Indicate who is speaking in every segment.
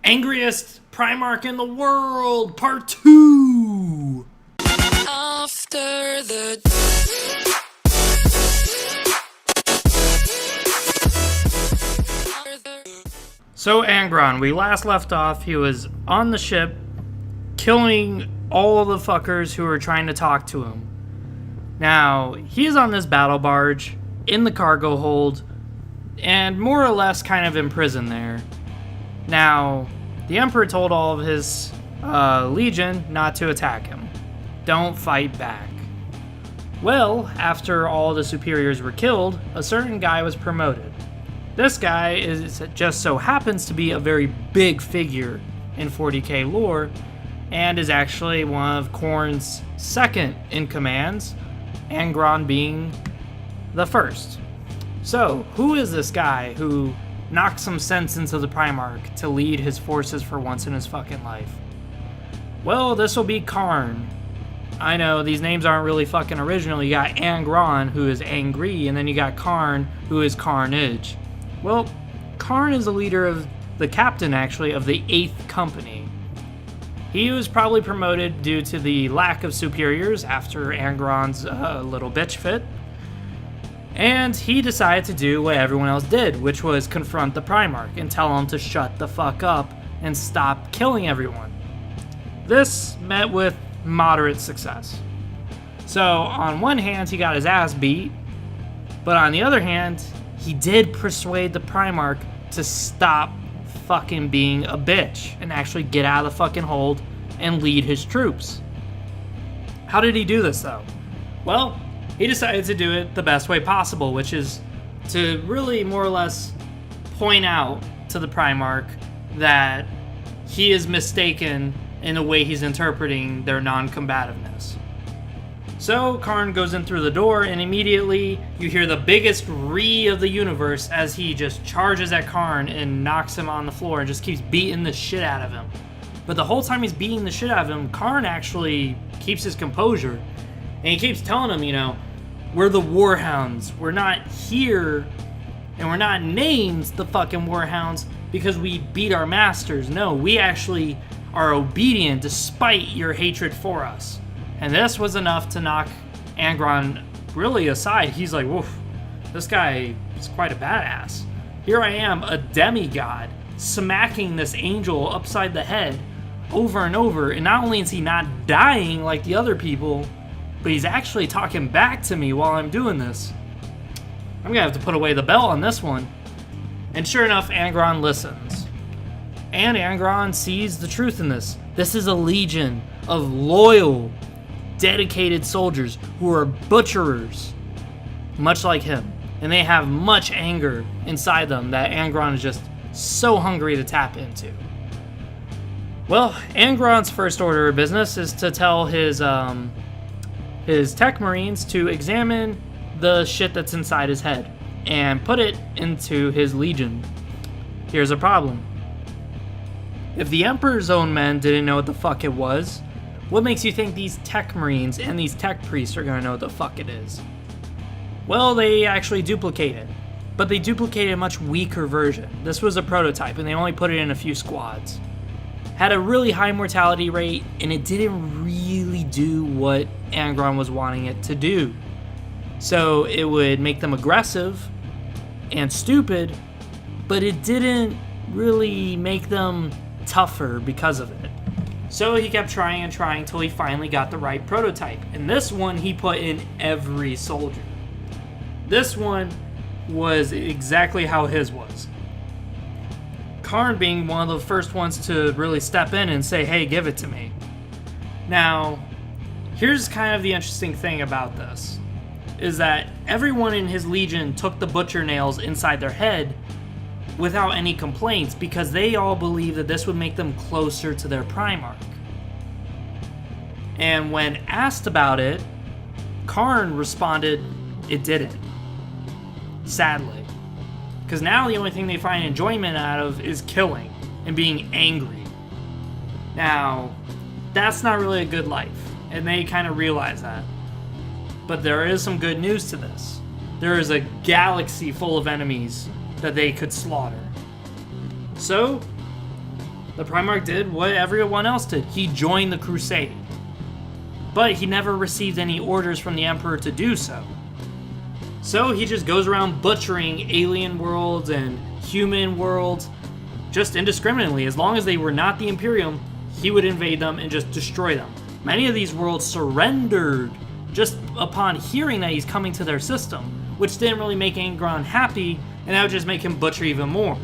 Speaker 1: Angriest Primarch in the world, part 2.
Speaker 2: After the
Speaker 1: So Angron, we last left off, he was on the ship, killing all the fuckers who were trying to talk to him. Now, he's on this battle barge, in the cargo hold, and more or less kind of imprisoned there. Now, the Emperor told all of his legion not to attack him. Don't fight back. Well, after all the superiors were killed, a certain guy was promoted. This guy just so happens to be a very big figure in 40k lore, and is actually one of Khorne's second in commands, Angron being the first. So, who is this guy who knocked some sense into the Primarch to lead his forces for once in his fucking life? Well, this will be Khorne. I know, these names aren't really fucking original. You got Angron, who is angry, and then you got Khorne, who is carnage. Well, Khorne is the leader of, the captain actually, of the 8th Company. He was probably promoted due to the lack of superiors after Angron's little bitch fit. And he decided to do what everyone else did, which was confront the Primarch and tell him to shut the fuck up and stop killing everyone. This met with moderate success. So, on one hand, he got his ass beat, but on the other hand, he did persuade the Primarch to stop fucking being a bitch and actually get out of the fucking hold and lead his troops. How did he do this, though? Well, he decided to do it the best way possible, which is to really more or less point out to the Primarch that he is mistaken in the way he's interpreting their non-combativeness. So Khorne goes in through the door, and immediately you hear the biggest ree of the universe as he just charges at Khorne and knocks him on the floor and just keeps beating the shit out of him. But the whole time he's beating the shit out of him, Khorne actually keeps his composure. And he keeps telling him, you know, we're the Warhounds. We're not here, and we're not named the fucking Warhounds because we beat our masters. No, we actually are obedient despite your hatred for us. And this was enough to knock Angron really aside. He's like, woof, this guy is quite a badass. Here I am, a demigod, smacking this angel upside the head over and over. And not only is he not dying like the other people, but he's actually talking back to me while I'm doing this. I'm gonna have to put away the belt on this one. And sure enough, Angron listens. And Angron sees the truth in this. This is a legion of loyal, dedicated soldiers who are butcherers, much like him. And they have much anger inside them that Angron is just so hungry to tap into. Well, Angron's first order of business is to tell his tech marines to examine the shit that's inside his head and put it into his legion. Here's a problem. If the Emperor's own men didn't know what the fuck it was, what makes you think these tech marines and these tech priests are gonna know what the fuck it is? Well, they actually duplicate it, but they duplicated a much weaker version. This was a prototype and they only put it in a few squads. Had a really high mortality rate, and it didn't really do what Angron was wanting it to do. So it would make them aggressive and stupid, but it didn't really make them tougher because of it. So he kept trying and trying till he finally got the right prototype. And this one he put in every soldier. This one was exactly how his was. Khorne being one of the first ones to really step in and say, hey, give it to me. Now, here's kind of the interesting thing about this, is that everyone in his legion took the butcher nails inside their head without any complaints because they all believed that this would make them closer to their Primarch. And when asked about it, Khorne responded, it didn't. Sadly. Because now the only thing they find enjoyment out of is killing and being angry. Now, that's not really a good life, and they kind of realize that. But there is some good news to this. There is a galaxy full of enemies that they could slaughter. So, the Primarch did what everyone else did. He joined the Crusade. But he never received any orders from the Emperor to do so. So he just goes around butchering alien worlds and human worlds just indiscriminately. As long as they were not the Imperium, he would invade them and just destroy them. Many of these worlds surrendered just upon hearing that he's coming to their system, which didn't really make Angron happy, and that would just make him butcher even more.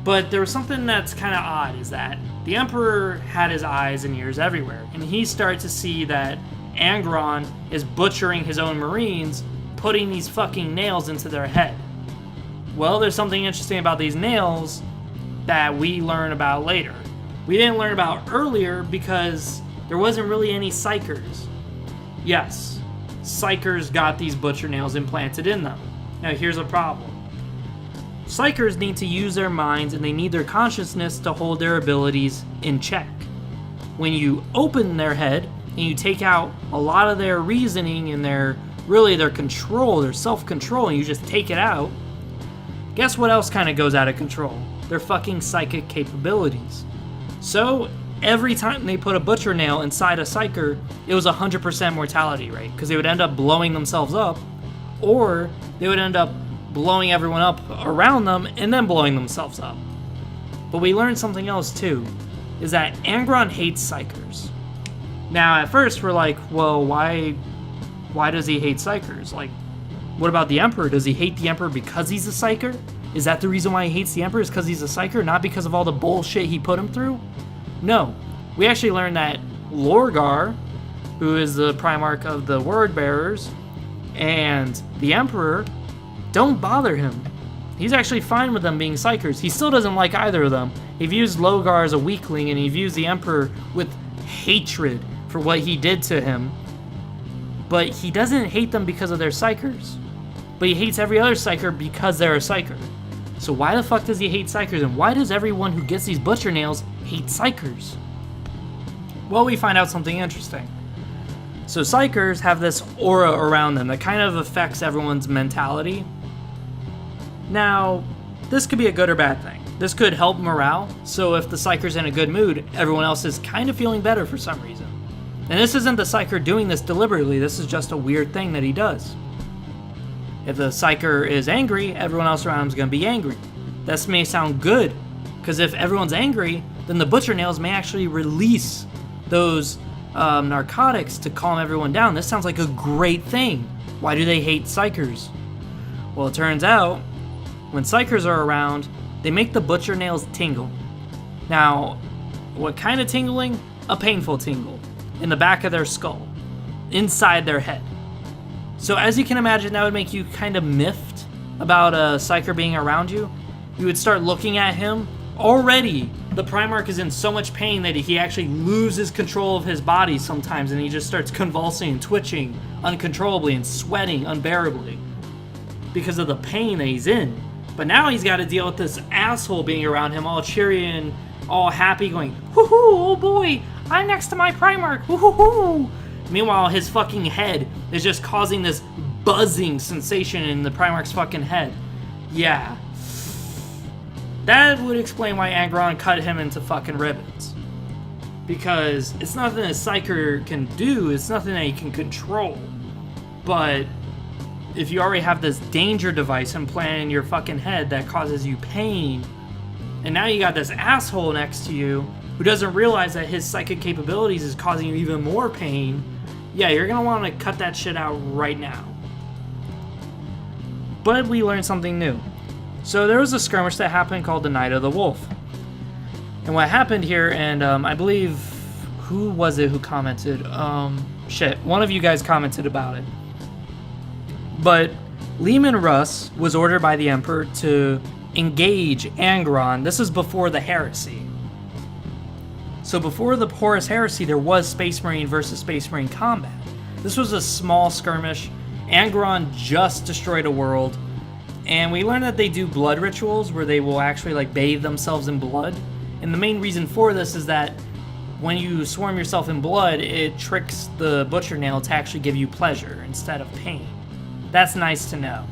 Speaker 1: But there was something that's kind of odd, is that the Emperor had his eyes and ears everywhere, and he started to see that Angron is butchering his own Marines, putting these fucking nails into their head. Well, there's something interesting about these nails that we learn about later. We didn't learn about earlier because there wasn't really any psychers. Yes, psychers got these butcher nails implanted in them. Now here's a problem. Psychers need to use their minds and they need their consciousness to hold their abilities in check. When you open their head and you take out a lot of their reasoning and their control, their self-control, and you just take it out, guess what else kind of goes out of control? Their fucking psychic capabilities. So every time they put a butcher nail inside a psyker, it was 100% mortality rate, because they would end up blowing themselves up, or they would end up blowing everyone up around them and then blowing themselves up. But we learned something else too, is that Angron hates psychers. Now at first we're like, well, why does he hate psychers? Like, what about the Emperor? Does he hate the Emperor because he's a psyker? Is that the reason why he hates the Emperor, is because he's a psyker, not because of all the bullshit he put him through? No. We actually learned that Lorgar, who is the Primarch of the Word Bearers, and the Emperor don't bother him. He's actually fine with them being psychers. He still doesn't like either of them. He views Lorgar as a weakling, and he views the Emperor with hatred for what he did to him. But he doesn't hate them because of their psychers. But he hates every other psyker because they're a psyker. So why the fuck does he hate psychers, and why does everyone who gets these butcher nails hate psychers? Well, we find out something interesting. So psychers have this aura around them that kind of affects everyone's mentality. Now, this could be a good or bad thing. This could help morale, so if the psyker's in a good mood, everyone else is kind of feeling better for some reason. And this isn't the psyker doing this deliberately, this is just a weird thing that he does. If the psyker is angry, everyone else around him is going to be angry. This may sound good, because if everyone's angry, then the butcher nails may actually release those narcotics to calm everyone down. This sounds like a great thing. Why do they hate psychers? Well, it turns out, when psychers are around, they make the butcher nails tingle. Now, what kind of tingling? A painful tingle. In the back of their skull. Inside their head. So as you can imagine, that would make you kind of miffed about a psyker being around you. You would start looking at him. Already, the Primarch is in so much pain that he actually loses control of his body sometimes, and he just starts convulsing and twitching uncontrollably and sweating unbearably because of the pain that he's in. But now he's got to deal with this asshole being around him, all cheery and all happy, going, "Woohoo, oh boy, I'm next to my Primarch, woohoo!" Meanwhile, his fucking head is just causing this buzzing sensation in the Primarch's fucking head. Yeah. That would explain why Angron cut him into fucking ribbons. Because it's nothing a psyker can do, it's nothing that he can control. But if you already have this danger device implanted in your fucking head that causes you pain, and now you got this asshole next to you who doesn't realize that his psychic capabilities is causing you even more pain, yeah, you're gonna want to cut that shit out right now. But we learned something new. So there was a skirmish that happened called the Night of the Wolf. And what happened here, and I believe, who was it who commented? One of you guys commented about it. But Leman Russ was ordered by the Emperor to engage Angron. This is before the heresy. So before the Horus Heresy, there was Space Marine versus Space Marine combat. This was a small skirmish. Angron just destroyed a world. And we learned that they do blood rituals where they will actually like bathe themselves in blood. And the main reason for this is that when you swarm yourself in blood, it tricks the butcher nail to actually give you pleasure instead of pain. That's nice to know.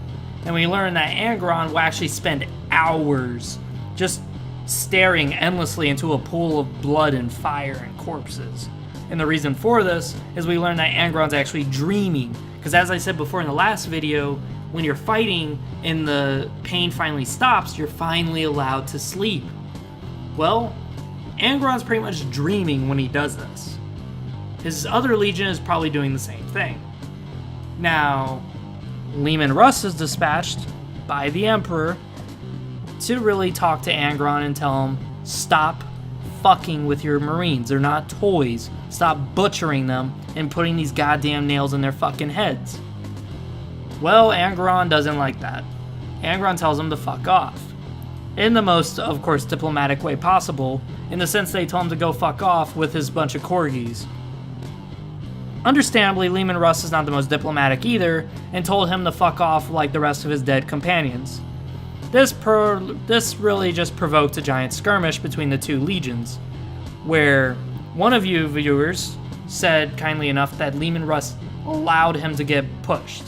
Speaker 1: And we learned that Angron will actually spend hours just staring endlessly into a pool of blood and fire and corpses. And the reason for this is we learn that Angron's actually dreaming, because as I said before in the last video, when you're fighting and the pain finally stops, you're finally allowed to sleep. Well, Angron's pretty much dreaming when he does this. His other legion is probably doing the same thing. Now, Leman Russ is dispatched by the Emperor to really talk to Angron and tell him, stop fucking with your Marines. They're not toys. Stop butchering them and putting these goddamn nails in their fucking heads. Well, Angron doesn't like that. Angron tells him to fuck off. In the most, of course, diplomatic way possible, in the sense they told him to go fuck off with his bunch of corgis. Understandably, Leman Russ is not the most diplomatic either, and told him to fuck off like the rest of his dead companions. This really just provoked a giant skirmish between the two legions, where one of you viewers said kindly enough that Leman Russ allowed him to get pushed.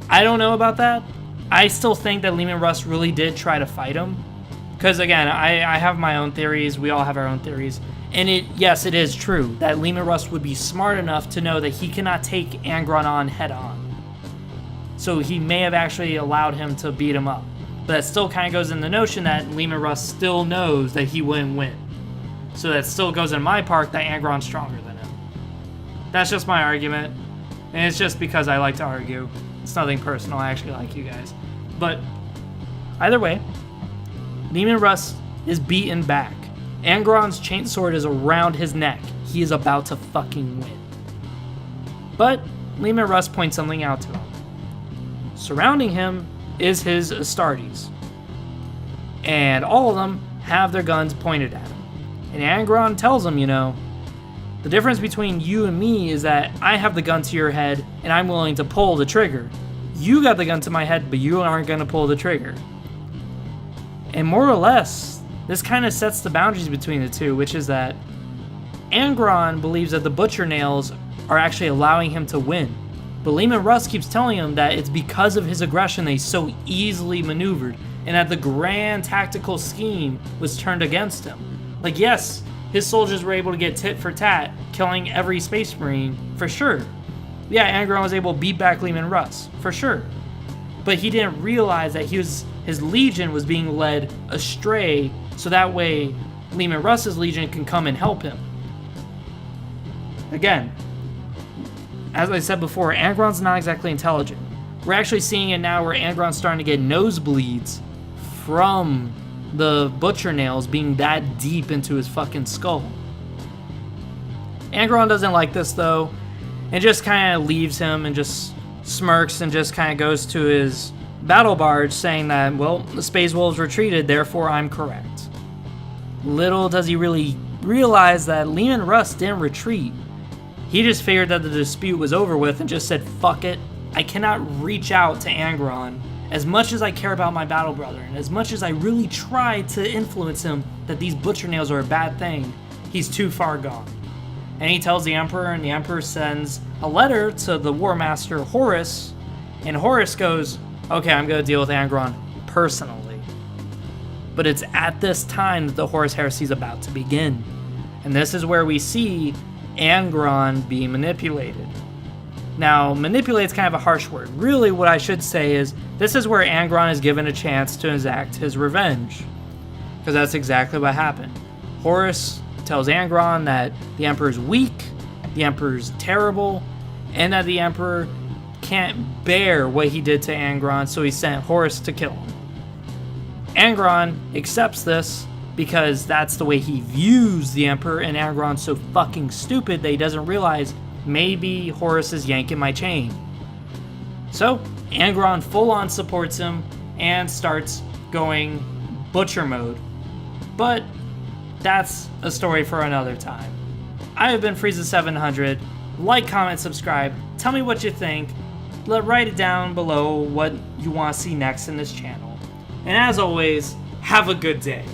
Speaker 1: I don't know about that. I still think that Leman Russ really did try to fight him. Because again, I have my own theories, we all have our own theories. And yes, it is true that Leman Russ would be smart enough to know that he cannot take Angron on head on. So he may have actually allowed him to beat him up. But that still kind of goes in the notion that Leman Russ still knows that he wouldn't win. So that still goes in my part that Angron's stronger than him. That's just my argument. And it's just because I like to argue. It's nothing personal, I actually like you guys. But either way, Leman Russ is beaten back. Angron's chainsword is around his neck. He is about to fucking win. But Leman Russ points something out to him. Surrounding him is his Astartes. And all of them have their guns pointed at him. And Angron tells him, the difference between you and me is that I have the gun to your head and I'm willing to pull the trigger. You got the gun to my head, but you aren't going to pull the trigger. And more or less, this kind of sets the boundaries between the two, which is that Angron believes that the butcher nails are actually allowing him to win. But Leman Russ keeps telling him that it's because of his aggression that he's so easily maneuvered, and that the grand tactical scheme was turned against him. Like, yes, his soldiers were able to get tit for tat, killing every Space Marine, for sure. Yeah, Angron was able to beat back Leman Russ, for sure. But he didn't realize that his legion was being led astray, so that way Leman Russ's legion can come and help him. Again, as I said before, Angron's not exactly intelligent. We're actually seeing it now where Angron's starting to get nosebleeds from the butcher nails being that deep into his fucking skull. Angron doesn't like this though, and just kind of leaves him and just smirks and just kind of goes to his battle barge saying that, well, the Space Wolves retreated, therefore I'm correct. Little does he really realize that Leman Russ didn't retreat. He just figured that the dispute was over with and just said, fuck it, I cannot reach out to Angron. As much as I care about my battle brother, and as much as I really try to influence him that these butcher nails are a bad thing, he's too far gone. And he tells the Emperor, and the Emperor sends a letter to the War Master Horus, and Horus goes, okay, I'm going to deal with Angron personally. But it's at this time that the Horus Heresy is about to begin. And this is where we see Angron being manipulated. Now, manipulate is kind of a harsh word. Really, what I should say is, this is where Angron is given a chance to exact his revenge. Because that's exactly what happened. Horus tells Angron that the Emperor's weak, the Emperor's terrible, and that the Emperor can't bear what he did to Angron, so he sent Horus to kill him. Angron accepts this because that's the way he views the Emperor, and Angron's so fucking stupid that he doesn't realize maybe Horus is yanking my chain. So, Angron full-on supports him and starts going butcher mode. But that's a story for another time. I have been Frieza700. Like, comment, subscribe. Tell me what you think. Write it down below what you want to see next in this channel. And as always, have a good day.